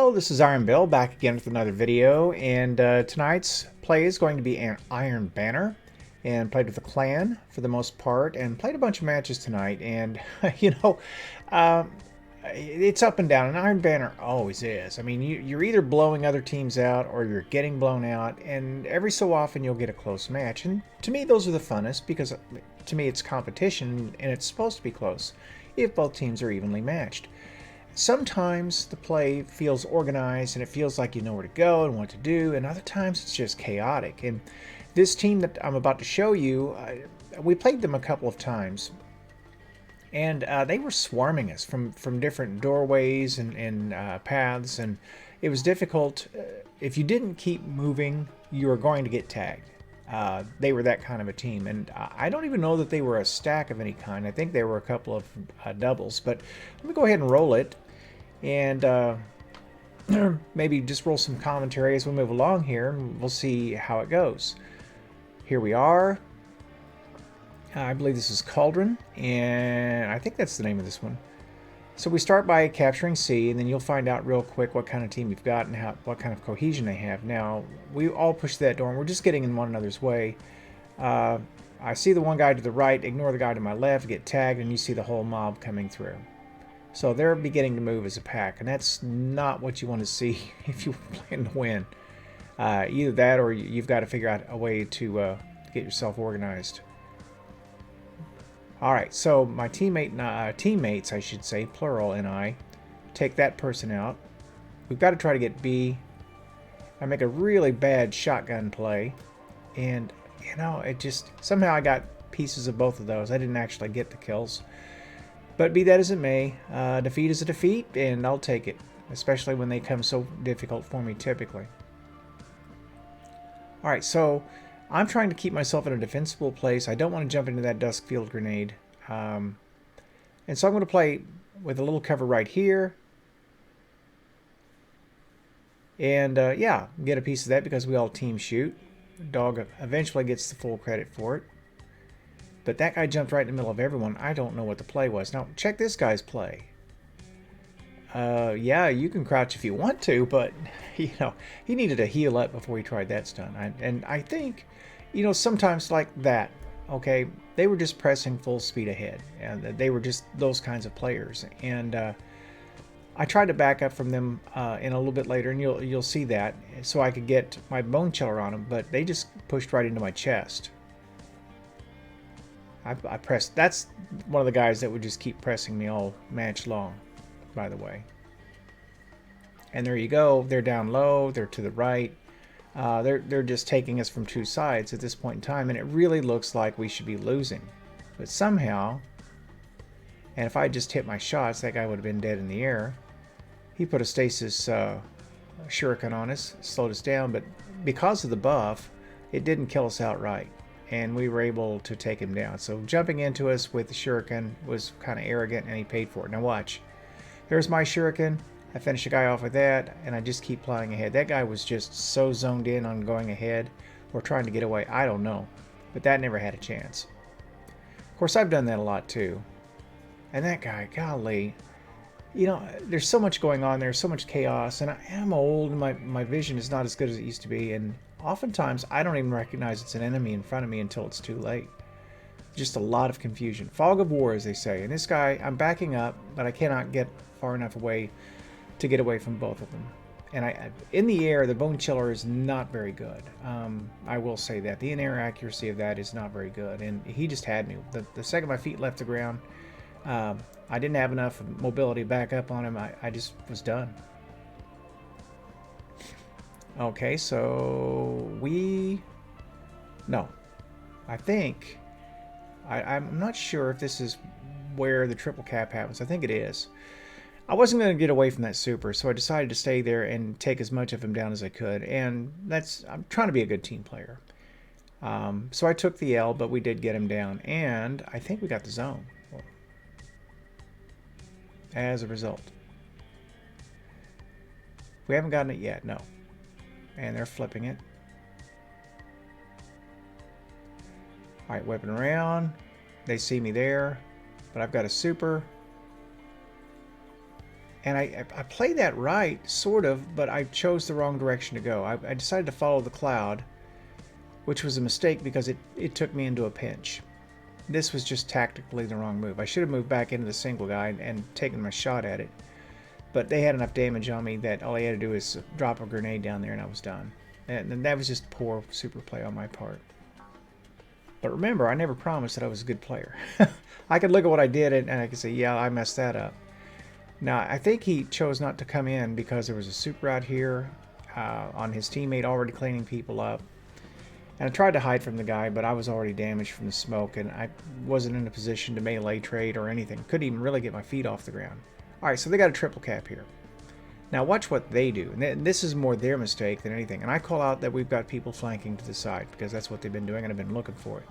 Hello, this is Iron Bill back again with another video, and tonight's play is going to be an Iron Banner, and played with the clan for the most part, and played a bunch of matches tonight. And you know, um, it's up and down. An Iron Banner always is. I mean, you're either blowing other teams out or you're getting blown out, and every so often you'll get a close match. And to me, those are the funnest because to me it's competition, and it's supposed to be close if both teams are evenly matched. Sometimes the play feels organized and it feels like you know where to go and what to do, and other times it's just chaotic. And this team that I'm about to show you, we played them a couple of times, and they were swarming us from different doorways and paths, and it was difficult. If you didn't keep moving, you were going to get tagged. They were that kind of a team, and I don't even know that they were a stack of any kind. I think they were a couple of doubles, but let me go ahead and roll it, and maybe just roll some commentary as we move along here, and we'll see how it goes. Here we are. I believe this is Cauldron, and I think that's the name of this one. So we start by capturing C, and then you'll find out real quick what kind of team you've got and what kind of cohesion they have. Now, we all push that door, and we're just getting in one another's way. I see the one guy to the right, ignore the guy to my left, get tagged, and you see the whole mob coming through. So they're beginning to move as a pack, and that's not what you want to see if you plan to win. Either that, or you've got to figure out a way to get yourself organized. Alright, so my teammates, I should say, plural, and I take that person out. We've got to try to get B. I make a really bad shotgun play, and, you know, it just, somehow I got pieces of both of those. I didn't actually get the kills. But be that as it may, defeat is a defeat, and I'll take it, especially when they come so difficult for me typically. Alright, so I'm trying to keep myself in a defensible place. I don't want to jump into that dusk field grenade. And so I'm going to play with a little cover right here. And yeah, get a piece of that because we all team shoot. Dog eventually gets the full credit for it. But that guy jumped right in the middle of everyone. I don't know what the play was. Now, check this guy's play. Yeah, you can crouch if you want to, but, you know, he needed to heal up before he tried that stunt. And I think, you know, sometimes like that, okay, they were just pressing full speed ahead, and they were just those kinds of players. And I tried to back up from them in a little bit later, and you'll see that, so I could get my bone chiller on them, but they just pushed right into my chest. I pressed. That's one of the guys that would just keep pressing me all match long, by the way. And there you go. They're down low. They're to the right. They're just taking us from two sides at this point in time, and it really looks like we should be losing. But somehow, and if I just hit my shots, that guy would have been dead in the air. He put a stasis shuriken on us, slowed us down, but because of the buff, it didn't kill us outright, and we were able to take him down. So jumping into us with the shuriken was kind of arrogant, and he paid for it. Now watch. There's my shuriken. I finish a guy off with that, and I just keep plowing ahead. That guy was just so zoned in on going ahead or trying to get away. I don't know. But that never had a chance. Of course, I've done that a lot too. And that guy, golly, you know, there's so much going on there, so much chaos, and I am old, and my vision is not as good as it used to be, and oftentimes I don't even recognize it's an enemy in front of me until it's too late. Just a lot of confusion. Fog of war, as they say. And this guy, I'm backing up, but I cannot get far enough away to get away from both of them. And in the air, the bone chiller is not very good. I will say that. The in-air accuracy of that is not very good. And he just had me. The second my feet left the ground, I didn't have enough mobility back up on him. I just was done. Okay, so no. I think, I'm not sure if this is where the triple cap happens. I think it is. I wasn't going to get away from that super, so I decided to stay there and take as much of him down as I could. And I'm trying to be a good team player. So I took the L, but we did get him down. And I think we got the zone as a result. We haven't gotten it yet, no. And they're flipping it. Alright, whipping around. They see me there, but I've got a super. And I played that right, sort of, but I chose the wrong direction to go. I decided to follow the cloud, which was a mistake because it took me into a pinch. This was just tactically the wrong move. I should have moved back into the single guy and taken my shot at it. But they had enough damage on me that all I had to do is drop a grenade down there and I was done. And that was just poor super play on my part. But remember, I never promised that I was a good player. I could look at what I did and I could say, yeah, I messed that up. Now, I think he chose not to come in because there was a super out here on his teammate already cleaning people up. And I tried to hide from the guy, but I was already damaged from the smoke, and I wasn't in a position to melee trade or anything. Couldn't even really get my feet off the ground. Alright, so they got a triple cap here. Now watch what they do. And this is more their mistake than anything. And I call out that we've got people flanking to the side, because that's what they've been doing, and I've been looking for it.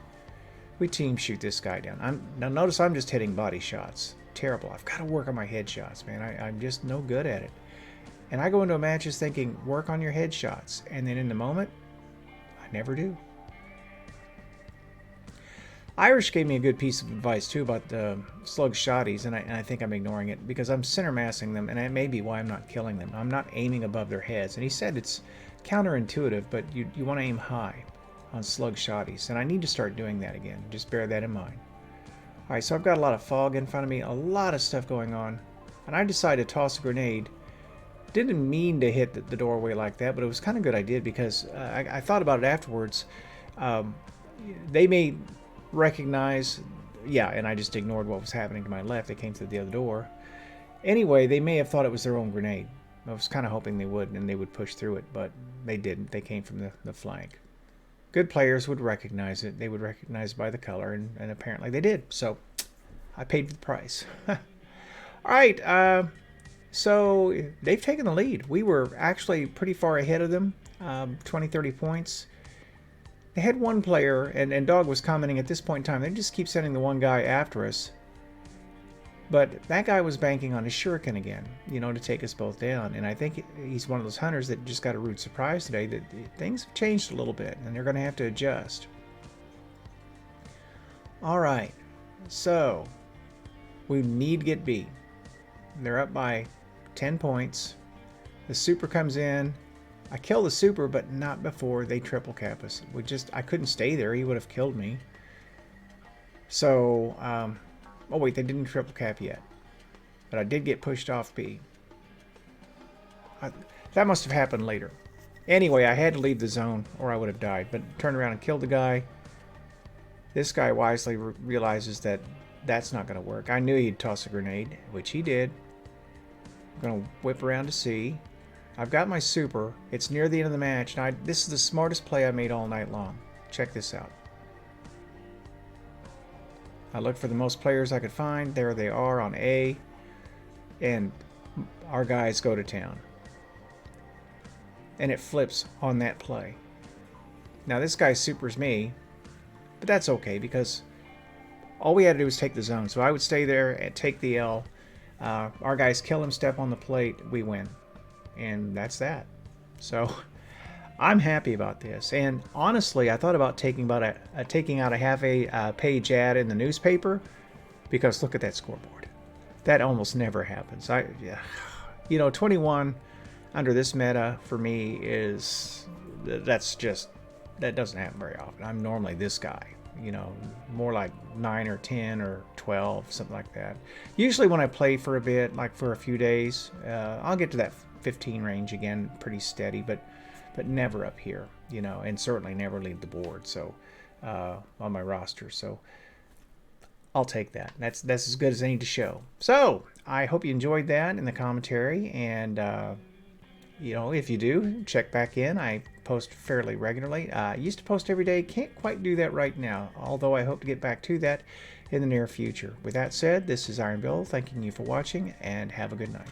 We team shoot this guy down. Now notice I'm just hitting body shots. Terrible. I've got to work on my headshots, man. I'm just no good at it. And I go into matches thinking, work on your headshots. And then in the moment, I never do. Irish gave me a good piece of advice too about the slug shotties, and I think I'm ignoring it because I'm center massing them, and that may be why I'm not killing them. I'm not aiming above their heads, and he said it's counterintuitive, but you want to aim high on slug shotties, and I need to start doing that again. Just bear that in mind. Alright, so I've got a lot of fog in front of me, a lot of stuff going on, and I decided to toss a grenade. Didn't mean to hit the doorway like that, but it was kind of good I did because I thought about it afterwards. They may recognize, yeah, and I just ignored what was happening to my left. They came through the other door. Anyway, they may have thought it was their own grenade. I was kind of hoping they would, and they would push through it, but they didn't. They came from the flank. Good players would recognize it. They would recognize it by the color, and apparently they did. So I paid the price. All right, so they've taken the lead. We were actually pretty far ahead of them, 20, 30 points. They had one player, and Dog was commenting at this point in time, they just keep sending the one guy after us. But that guy was banking on his shuriken again, you know, to take us both down. And I think he's one of those hunters that just got a rude surprise today that things have changed a little bit, and they're going to have to adjust. All right, so we need to get B. They're up by 10 points. The super comes in. I kill the super, but not before they triple cap us. I couldn't stay there. He would have killed me. So, oh wait, they didn't triple cap yet. But I did get pushed off B. That must have happened later. Anyway, I had to leave the zone or I would have died. But turned around and killed the guy. This guy wisely realizes that that's not going to work. I knew he'd toss a grenade, which he did. I'm going to whip around to C. I've got my super. It's near the end of the match. And this is the smartest play I made all night long. Check this out. I looked for the most players I could find. There they are on A. And our guys go to town. And it flips on that play. Now this guy supers me. But that's okay because all we had to do was take the zone. So I would stay there and take the L. Our guys kill him, step on the plate. We win. And that's that. So I'm happy about this. And honestly, I thought about taking out a half a page ad in the newspaper because look at that scoreboard. That almost never happens. You know, 21 under this meta for me that doesn't happen very often. I'm normally this guy, you know, more like 9 or 10 or 12, something like that. Usually when I play for a bit, like for a few days, I'll get to that 15 range again, pretty steady, but never up here, you know, and certainly never leave the board. So on my roster, so I'll take that. That's as good as any to show. So I hope you enjoyed that in the commentary, and you know, if you do, check back in. I post fairly regularly. I used to post every day. Can't quite do that right now, although I hope to get back to that in the near future. With that said, this is Iron Bill, thanking you for watching, and have a good night.